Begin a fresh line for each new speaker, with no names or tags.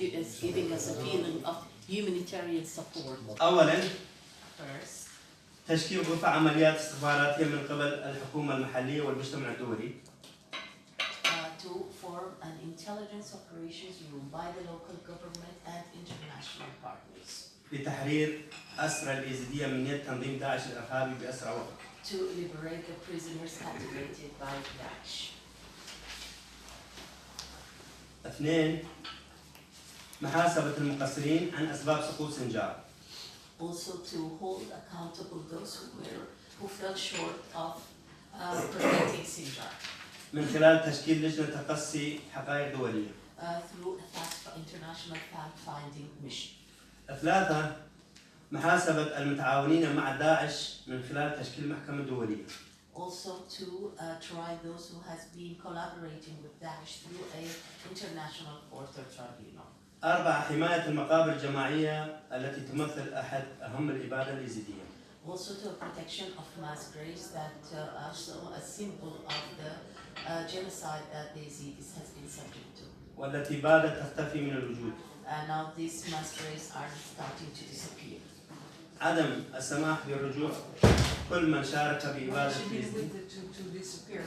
is giving us a feeling of humanitarian support.
أولاً
First,
تشكيل غرفة عمليات استخباراتية من قبل الحكومة المحلية والمجتمع الدولي
to form an intelligence operations room by the local government and international partners
لتحرير أسرى الإيزيدية من يد تنظيم داعش الإرهابي بأسرع وقت.
to liberate the prisoners captivated by Daesh.
اثنين محاسبة المقصرين عن أسباب سقوط سنجار.
Also to hold accountable those who fell short of protecting Sinjar
من خلال تشكيل لجنة تقصي حقائق دولية.
through a international fact-finding mission.
ثلاثة محاسبة المتعاونين مع داعش من خلال تشكيل محكمة دولية.
Also to try those who has been collaborating with Daesh through a international court or tribunal.
أربعة حماية المقابر الجماعية التي تمثل أحد أهم الإبادة الإيزيدية.
Also to a protection of mass graves that are also a symbol of the genocide that the Yazidis has been subject to.
والتي بادت تختفي من الوجود.
And now these mass graves are starting to disappear.
عدم السماح برجوع كل من شارك بإبادة
Should be
الإيزيدية.
with to disappear.